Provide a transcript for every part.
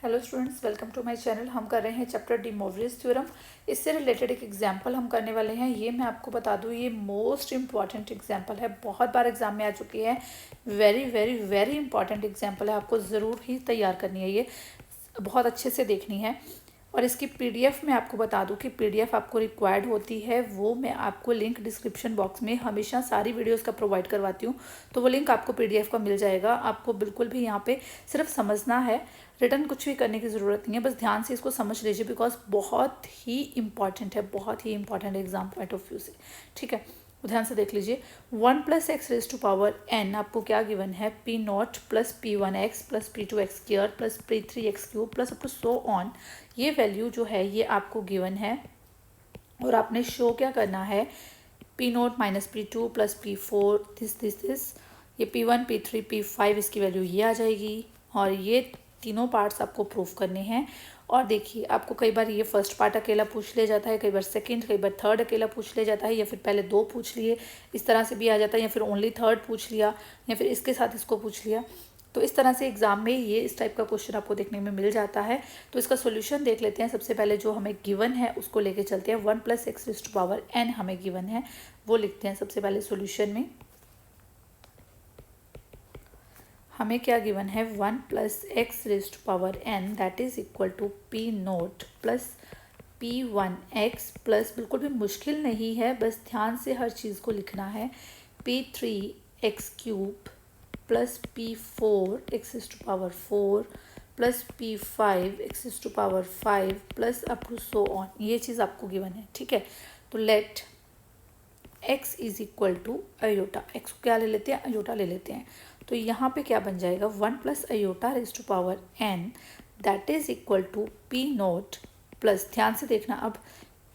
Hello students, welcome to my channel. हम कर रहे हैं चैप्टर डी मोवरेज थ्योरम। इससे रिलेटेड एक एग्जांपल हम करने वाले हैं। ये मैं आपको बता दूं, ये मोस्ट इम्पॉर्टेंट एग्जांपल है, बहुत बार एग्जाम में आ चुकी है। Very very very important example है, आपको ज़रूर ही तैयार करनी है, ये बहुत अच्छे से देखनी है। और इसकी पीडीएफ मैं आपको बता दूं कि पीडीएफ आपको रिक्वायर्ड होती है, वो मैं आपको लिंक डिस्क्रिप्शन बॉक्स में हमेशा सारी वीडियोस का प्रोवाइड करवाती हूँ। तो वो लिंक आपको पीडीएफ का मिल जाएगा। आपको बिल्कुल भी यहाँ पे सिर्फ समझना है, रिटर्न कुछ भी करने की ज़रूरत नहीं है, बस ध्यान से इसको समझ लीजिए, बिकॉज बहुत ही इंपॉर्टेंट है, बहुत ही important exam point of view से। ठीक है, तो ध्यान से देख लीजिए। 1 + x⁻n आपको क्या गिवन है? p0 + p1x + p2x² + p3x³ plus up to so on. ये वैल्यू जो है ये आपको गिवन है और आपने शो क्या करना है? p0 - p2 + p4 दिस ये p1 p3 p5 इसकी वैल्यू ये आ जाएगी और ये तीनों पार्ट्स आपको प्रूफ करने हैं। और देखिए, आपको कई बार ये फर्स्ट पार्ट अकेला पूछ लिया जाता है, कई बार सेकंड, कई बार थर्ड अकेला पूछ लिया जाता है, या फिर पहले 2 पूछ लिए, इस तरह से भी आ जाता है, या फिर ओनली थर्ड पूछ लिया, या फिर इसके साथ इसको पूछ लिया। तो इस तरह से एग्जाम में ये इस टाइप का क्वेश्चन आपको देखने में मिल जाता है। तो इसका सोल्यूशन देख लेते हैं। सबसे पहले जो हमें गिवन है उसको लेके चलते हैं। 1 + x⁻n हमें गिवन है, वो लिखते हैं सबसे पहले सोल्यूशन में। हमें क्या गिवन है? 1 + x⁻n that is equal to p0 + p1x plus, बिल्कुल भी मुश्किल नहीं है, बस ध्यान से हर चीज़ को लिखना है, p3x³ + p4x⁴ + p5x⁵ plus up to so on. ये चीज़ आपको गिवन है। ठीक है, तो let x is equal to iota, x को क्या ले लेते हैं? अयोटा ले लेते हैं। तो यहाँ पे क्या बन जाएगा? 1 + iota that is equal to p0 plus, ध्यान से देखना, अब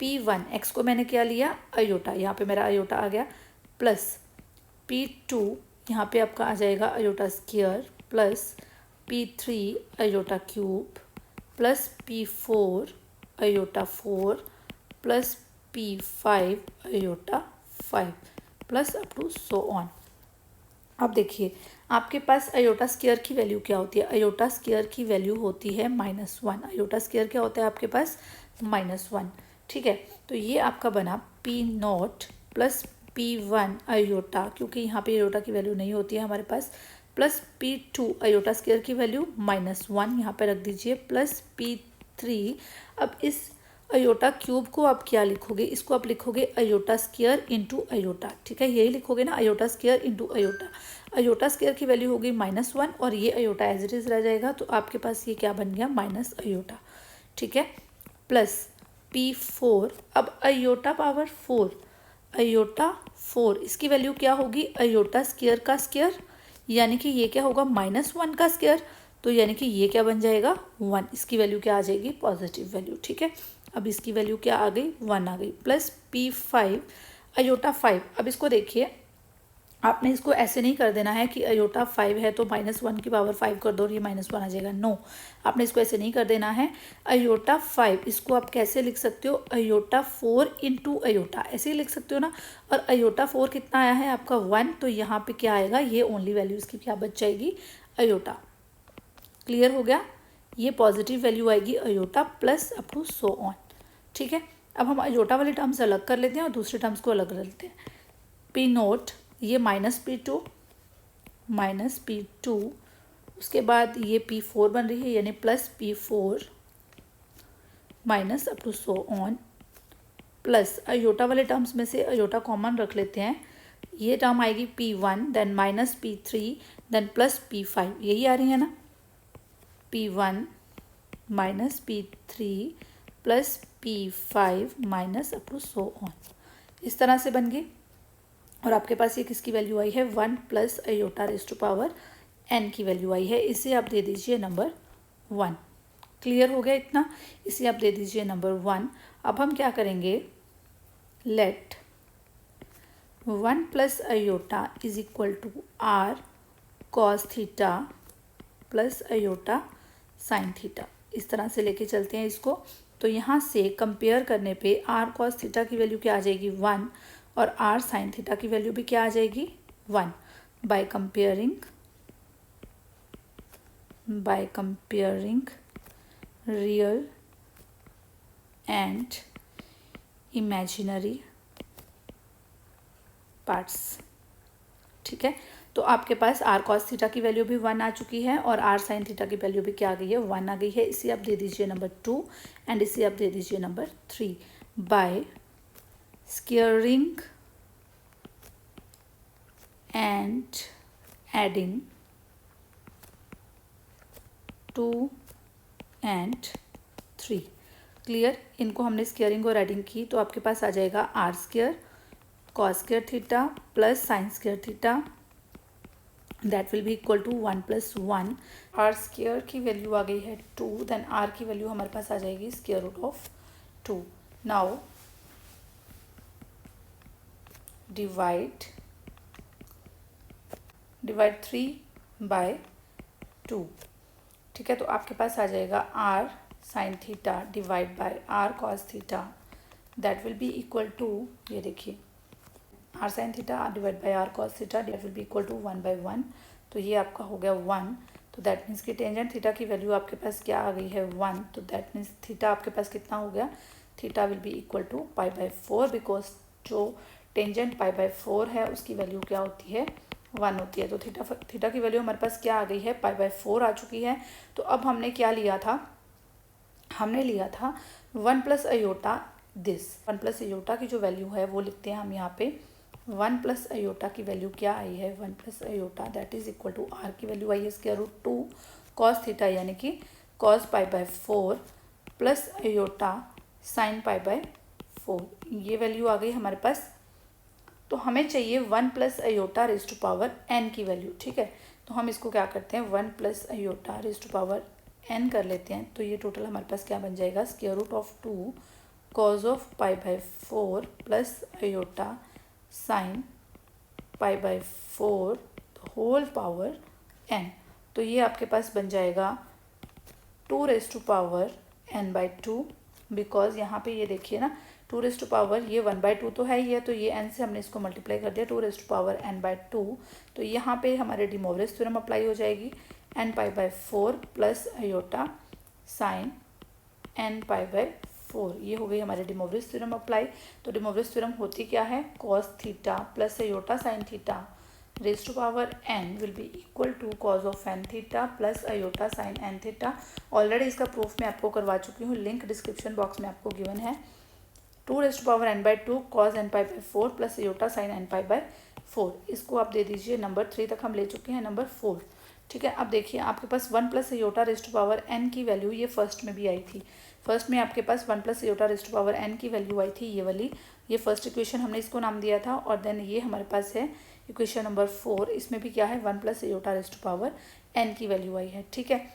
p1 x को मैंने क्या लिया? अयोटा, यहाँ पे मेरा अयोटा आ गया, प्लस p2 यहाँ पे आपका आ जाएगा iota plus p3 iota plus p4 iota plus p5 iota plus up to so on. अब देखिए, आपके पास अयोटा² की वैल्यू क्या होती है? अयोटा² की वैल्यू होती है -1। अयोटा² क्या होता है आपके पास? -1। ठीक है, तो ये आपका बना p0 + p1 अयोटा, क्योंकि यहाँ पे अयोटा की वैल्यू नहीं होती है हमारे पास, प्लस p2 अयोटा² की वैल्यू -1 यहाँ पे रख दीजिए, प्लस p3। अब इस अयोटा³ को आप क्या लिखोगे? इसको आप लिखोगे अयोटा² इंटू अयोटा। ठीक है, यही लिखोगे ना, अयोटा² इंटू अयोटा। अयोटा² की वैल्यू होगी -1 और ये अयोटा एज इट इज़ रह जाएगा, तो आपके पास ये क्या बन गया? Minus iota. ठीक है, प्लस p4, अब अयोटा⁻4, अयोटा4 इसकी वैल्यू क्या होगी? अयोटा² का स्क्वायर, यानी कि ये क्या होगा? -1 का स्क्वायर, तो यानी कि ये क्या बन जाएगा? 1। इसकी वैल्यू क्या आ जाएगी? Positive value. ठीक है, अब इसकी वैल्यू क्या आ गई? 1 आ गई, प्लस p5 अयोटा5। अब इसको देखिए, आपने इसको ऐसे नहीं कर देना है कि अयोटा5 है तो -1 की पावर 5 कर दो और ये -1 आ जाएगा। नो, आपने इसको ऐसे नहीं कर देना है। अयोटा5 इसको आप कैसे लिख सकते हो? अयोटा4 इंटू अयोटा, ऐसे ही लिख सकते हो ना। और अयोटा4 कितना आया है आपका? 1, तो यहाँ पे क्या आएगा? ये ओनली वैल्यू इसकी क्या बच जाएगी? अयोटा। क्लियर हो गया? ये पॉजिटिव वैल्यू आएगी iota plus up to so on. ठीक है, अब हम अयोटा वाले टर्म्स अलग कर लेते हैं और दूसरे टर्म्स को अलग कर लेते हैं। p0 ये -p2 उसके बाद ये p4 बन रही है, यानी plus p4 minus up to so on, plus iota वाले टर्म्स में से अयोटा कॉमन रख लेते हैं, ये टर्म आएगी p1 then -p3 then plus p5, यही आ रही है ना, p1 -p3 plus p5 minus up to so on, इस तरह से बन गई। और आपके पास ये किसकी वैल्यू आई है? 1 + अयोटा⁻n की वैल्यू आई है। इसे आप दे दीजिए नंबर 1। क्लियर हो गया इतना? इसे आप दे दीजिए नंबर 1। अब हम क्या करेंगे? Let 1 + iota is equal to r cos theta plus iota sine theta, इस तरह से लेके चलते हैं इसको। तो यहाँ से कंपेयर करने पे r cos थीटा की वैल्यू क्या आ जाएगी? 1, और r sin थीटा की वैल्यू भी क्या आ जाएगी? 1। By comparing real and imaginary parts. ठीक है, तो आपके पास आर कॉस थीटा की वैल्यू भी 1 आ चुकी है और आर साइन थीटा की वैल्यू भी क्या आ गई है, 1 आ गई है। इसे आप दे दीजिए नंबर 2 एंड इसे आप दे दीजिए number 3 by squaring and adding 2 and 3। Clear, इनको हमने स्क्वेयरिंग और एडिंग की तो आपके पास आ जाएगा r square cos square theta plus sine square theta, that will be equal to 1 + 1। R square की वैल्यू आ गई है 2, देन आर की वैल्यू हमारे पास आ जाएगी square root of 2। Now divide 3 by 2। ठीक है, तो आपके पास आ जाएगा r sine theta divide by r cos theta, that will be equal to, ये देखिए r sine theta divide by r cos theta, that will be equal to 1/1। तो ये आपका हो गया 1। तो दैट मीन्स कि टेंजेंट थीटा की वैल्यू आपके पास क्या आ गई है, 1। तो दैट मीन्स थीटा आपके पास कितना हो गया, theta will be equal to π/4, because जो टेंजेंट π/4 है उसकी वैल्यू क्या होती है, 1 होती है। तो थीटा की वैल्यू हमारे पास क्या आ गई है, π/4 आ चुकी है। तो अब हमने क्या लिया था, हमने लिया था 1 + अयोटा दिस। 1 + अयोटा की जो वैल्यू है वो लिखते हैं हम यहाँ पे। 1 + अयोटा की वैल्यू क्या आई है, 1 + iota that is equal to r की वैल्यू आई है स्क्वायर रूट 2 कॉस थीटा यानी कि कॉस π/4 प्लस अयोटा साइन π/4, ये वैल्यू आ गई हमारे पास। तो हमें चाहिए 1 + iota raise to power n की वैल्यू। ठीक है, तो हम इसको क्या करते हैं, 1 + iota raise to power n कर लेते हैं। तो ये टोटल हमारे पास क्या बन जाएगा, square root of 2 cos of π/4 plus iota sine π/4 whole power n। तो ये आपके पास बन जाएगा 2 raise to power n/2, because यहाँ पे ये देखिए ना 2 रेज़ टू पावर, ये 1/2 तो है ही है, तो ये n से हमने इसको मल्टीप्लाई कर दिया 2 रेज़ टू पावर n/2। तो यहाँ पे हमारे डी मोवरेज थ्योरम अप्लाई हो जाएगी, n π/4 plus iota sine n π/4, ये हो गई हमारे डी मोवरेज थ्योरम अप्लाई। तो डी मोवरेज थ्योरम होती क्या है, cos theta plus iota sine theta raise to power n will be equal to cos of n theta plus iota sine n theta. Already इसका proof मैं आपको करवा चुकी हूँ, लिंक डिस्क्रिप्शन बॉक्स में आपको गिवन है। 2 raise to power n/2 cos n π/4 plus iota sine n π/4, इसको आप दे दीजिए नंबर 3 तक हम ले चुके हैं, नंबर 4। ठीक है, अब देखिए आपके पास 1 + iota raise to power n की वैल्यू ये फर्स्ट में भी आई थी। फर्स्ट में आपके पास 1 + iota raise to power n की वैल्यू आई थी, ये वाली, ये फर्स्ट इक्वेशन हमने इसको नाम दिया था। और देन ये हमारे पास है इक्वेशन नंबर 4, इसमें भी क्या है, 1 + iota raise to power n की वैल्यू आई है। ठीक है,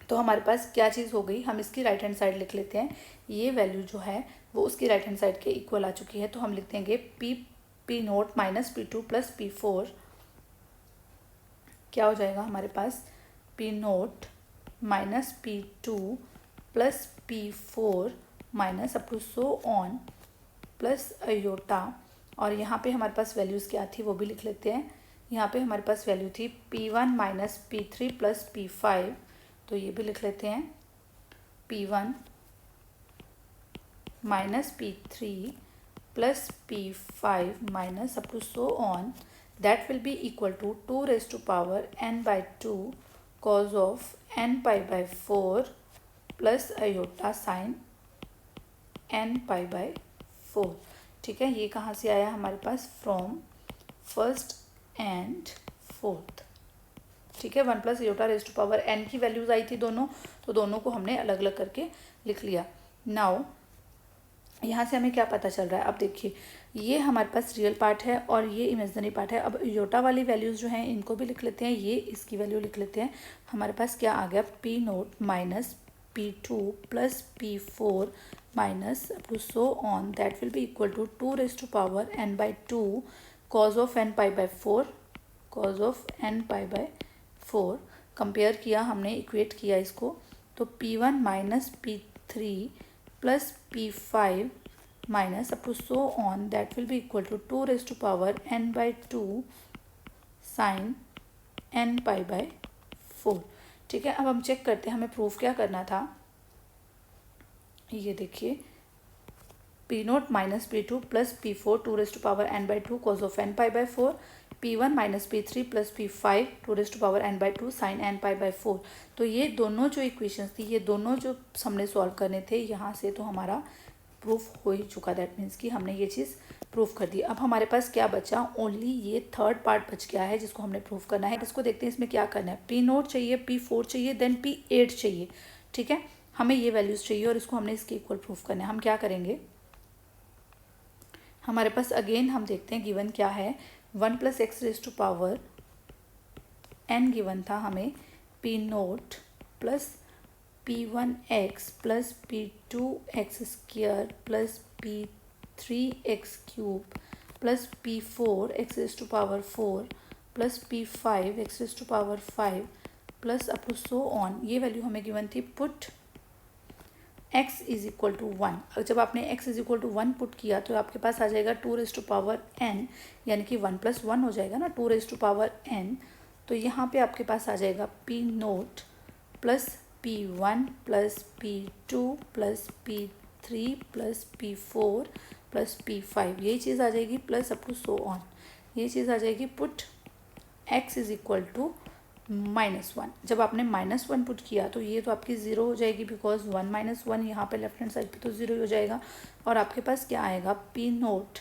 तो हमारे पास क्या चीज़ हो गई, हम इसकी राइट हैंड साइड लिख लेते हैं। ये वैल्यू जो है वो उसकी राइट हैंड साइड के इक्वल आ चुकी है। तो हम लिख देंगे P0 - P2 + P4, क्या हो जाएगा हमारे पास, P0 - P2 + P4 minus up to so on plus iota. और यहाँ पे हमारे पास वैल्यूज़ क्या थी वो भी लिख लेते हैं। यहाँ पे हमारे पास वैल्यू थी P1 - P3 + P5, तो ये भी लिख लेते हैं, P1 - P3 + P5 minus up to so on, that will be equal to 2 raised to power n/2 cos of n π/4 plus iota sine n π/4। ठीक है, ये कहाँ से आया हमारे पास, फ्रॉम फर्स्ट एंड फोर्थ। ठीक है, 1 + iota raise to power n की वैल्यूज़ आई थी दोनों, तो दोनों को हमने अलग अलग करके लिख लिया। नाउ यहाँ से हमें क्या पता चल रहा है, अब देखिए ये हमारे पास रियल पार्ट है और ये इमेजिनरी पार्ट है। अब योटा वाली वैल्यूज़ जो हैं इनको भी लिख लेते हैं, ये इसकी वैल्यू लिख लेते हैं। हमारे पास क्या आ गया, P0 - P2 + P4 minus up to so on, that will be equal to 2 raise to power n/2 cos of n π/4, cos of n π/4। Compare किया हमने, इक्वेट किया इसको, तो P1 - P3 + P5 minus up to so on, that will be equal to 2 raise to power n/2 sine n π/4। ठीक है, अब हम check करते हैं, हमें प्रूफ क्या करना था। ये देखिए p nought minus p two plus p four two raised to power n by two cos of n pi by four, p one minus p three plus p five two raised to power n by two sine n pi by four. तो ये दोनों जो equations थी, ये दोनों जो हमने solve करने थे यहाँ से, तो हमारा प्रूफ हो ही चुका। दैट मीन्स कि हमने ये चीज़ प्रूफ कर दी। अब हमारे पास क्या बचा, ओनली ये थर्ड पार्ट बच गया है जिसको हमने प्रूफ करना है। इसको देखते हैं इसमें क्या करना है। पी नोट चाहिए, पी फोर चाहिए, देन पी एट चाहिए। ठीक है, हमें ये वैल्यूज़ चाहिए और इसको हमने इसके इक्वल प्रूफ करना है। हम क्या करेंगे, हमारे पास अगेन हम देखते हैं गिवन क्या है, 1 plus x raise to power n given था हमें, p nought plus p one x plus p two x square plus p three x cube plus p four x raise to power four plus p five x raise to power five plus up to so on. ये value हमें given थी। Put x is equal to 1। और जब आपने x is equal to 1 put किया तो आपके पास आ जाएगा 2 रेज टू पावर n, यानी कि 1 प्लस 1 हो जाएगा ना, 2 रेज टू पावर n। तो यहाँ पे आपके पास आ जाएगा p note plus p1 plus p2 plus p3 plus p4 plus p5, ये चीज़ आ जाएगी, plus up to so on ये चीज़ आ जाएगी। Put x is equal to -1। जब आपने -1 पुट किया तो ये तो आपकी 0 हो जाएगी, बिकॉज 1 माइनस 1 यहाँ पे लेफ्ट हैंड साइड पे तो 0 हो जाएगा। और आपके पास क्या आएगा, पी नोट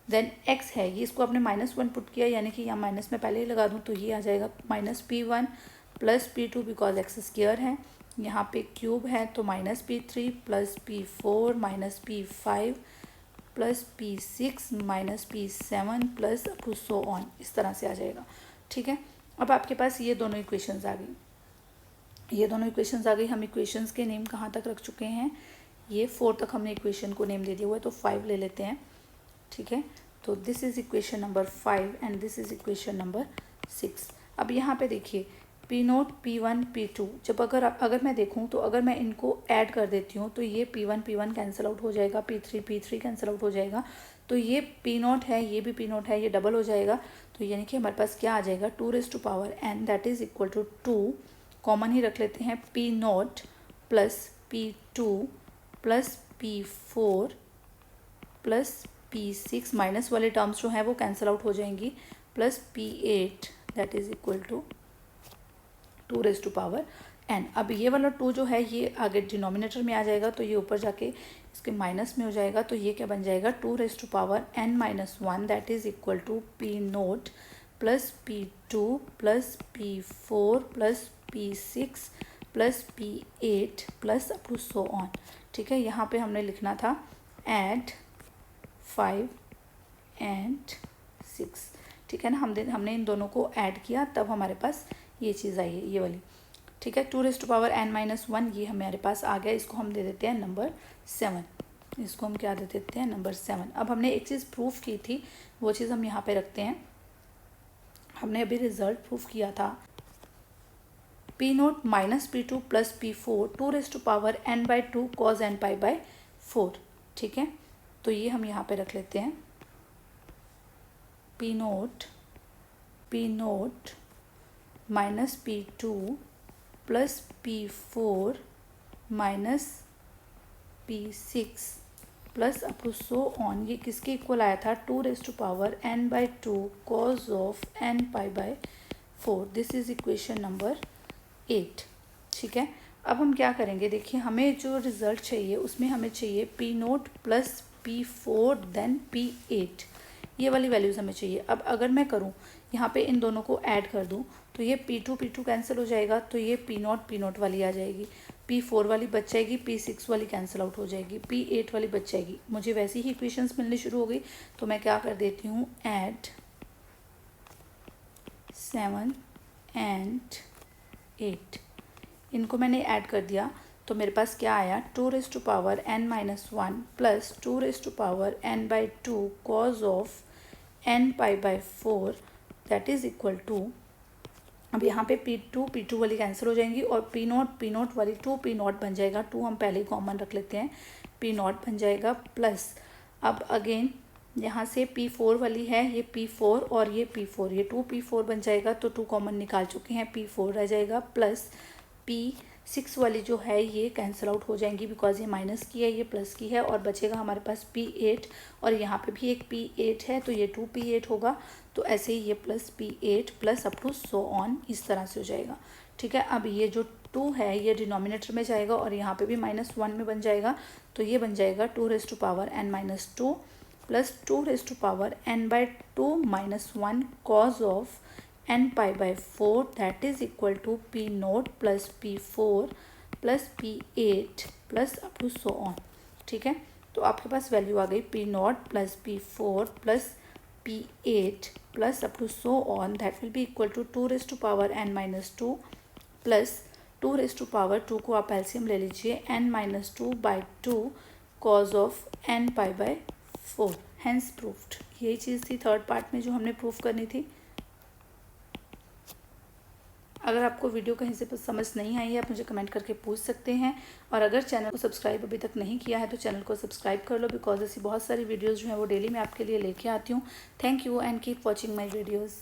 देन x है, ये इसको आपने -1 पुट किया, यानी कि यहाँ माइनस में पहले ही लगा दूँ, तो ये आ जाएगा -p1 plus p2 because x square है, यहाँ पे क्यूब है तो -p3 plus p4 minus p5 plus p6 minus p7 plus up to so on, इस तरह से आ जाएगा। ठीक है, अब आपके पास ये दोनों इक्वेशंस आ गई, ये दोनों इक्वेशंस आ गई। हम इक्वेशंस के नेम कहाँ तक रख चुके हैं, ये 4 तक हमने इक्वेशन को नेम दे दिया हुआ है, तो 5 ले लेते हैं। ठीक है, तो this is equation number 5 and this is equation number 6। अब यहाँ पे देखिए पी नोट P1 P2, जब अगर मैं देखूँ तो अगर मैं इनको ऐड कर देती हूँ तो ये P1 कैंसिल आउट हो जाएगा, P3 कैंसिल आउट हो जाएगा, तो ये P नोट है, ये भी P नोट है, ये डबल हो जाएगा। तो यानी कि हमारे पास क्या आ जाएगा, 2 raise to power n that is equal to 2, common ही रख लेते हैं, P note plus P2 plus P4 plus P6, minus वाले टर्म्स जो हैं वो कैंसिल आउट हो जाएंगी, plus P8 that is equal to 2 raise to power n। अब ये वाला 2 जो है ये आगे डिनोमिनेटर में आ जाएगा, तो ये ऊपर जाके इसके माइनस में हो जाएगा, तो ये क्या बन जाएगा, 2 raise to power n minus 1 that is equal to p nought plus P2 plus P4 plus P6 plus P8 plus up to so on. ठीक है, यहाँ पे हमने लिखना था ऐड 5 एंड 6। ठीक है ना, हमने इन दोनों को ऐड किया, तब हमारे पास ये चीज़ आई है, ये वाली। ठीक है, 2 raise to power n minus 1 ये हमारे पास आ गया, इसको हम दे देते हैं नंबर 7। इसको हम क्या दे देते हैं, नंबर 7। अब हमने एक चीज़ प्रूफ की थी, वो चीज़ हम यहाँ पे रखते हैं। हमने अभी रिजल्ट प्रूफ किया था, p nought minus P2 plus P4 2 raise to power n by 2 cos n pi by 4। ठीक है, तो ये हम यहाँ पे रख लेते हैं, p nought minus P2 plus P4 minus P6 plus up to so on, ये किसके इक्वल आया था, 2 raise to power n by 2 cos of n pi by 4। This is equation number 8। ठीक है, अब हम क्या करेंगे, देखिए हमें जो रिज़ल्ट चाहिए उसमें हमें चाहिए P nought plus P4 then P8, ये वाली वैल्यूज़ हमें चाहिए। अब अगर मैं करूँ यहाँ पे इन दोनों को ऐड कर दूँ तो ये P2 कैंसिल हो जाएगा, तो ये P नोट वाली आ जाएगी, P4 वाली बच जाएगी, P6 वाली कैंसिल आउट हो जाएगी, P8 वाली बच जाएगी। मुझे वैसी ही इक्वेशंस मिलनी शुरू हो गई, तो मैं क्या कर देती हूँ, ऐड 7 एंड 8, इनको मैंने ऐड कर दिया, तो मेरे पास क्या आया, 2 raise to power n minus 1 plus 2 raise to power n by 2 cos of n pi by 4 that is equal to, अब यहाँ पे P2 वाली कैंसिल हो जाएंगी और P नोट वाली 2 P नोट बन जाएगा, 2 हम पहले ही कॉमन रख लेते हैं, P नोट बन जाएगा, प्लस अब अगेन यहाँ से P4 वाली है, ये P4 और ये P4, ये 2 P4 बन जाएगा, तो 2 कॉमन निकाल चुके हैं, P4 रह जाएगा, प्लस 6 वाली जो है ये कैंसिल आउट हो जाएंगी बिकॉज ये माइनस की है, ये प्लस की है, और बचेगा हमारे पास P8 और यहाँ पे भी एक P8 है तो ये 2P8 होगा। तो ऐसे ही ये plus P8 plus up to so on इस तरह से हो जाएगा। ठीक है, अब ये जो 2 है ये डिनोमिनेटर में जाएगा और यहाँ पे भी -1 में बन जाएगा। तो ये बन जाएगा 2n-2 plus 2n/2 -1 cos of n π/4 that is equal to P0 plus P4 plus P8 plus up to so on. ठीक है, तो आपके पास वैल्यू आ गई P0 plus P4 plus P8 plus up to so on that will be equal to 2n-2 plus 2 को आप LCM ले लीजिए n-2/2 cos of n π/4 hence proofed. यही चीज़ थी थर्ड पार्ट में जो हमने प्रूफ करनी थी। अगर आपको वीडियो कहीं से समझ नहीं आई है आप मुझे कमेंट करके पूछ सकते हैं, और अगर चैनल को सब्सक्राइब अभी तक नहीं किया है तो चैनल को सब्सक्राइब कर लो बिकॉज ऐसी बहुत सारी वीडियोस जो हैं वो डेली मैं आपके लिए लेके आती हूँ। Thank you and keep watching my videos.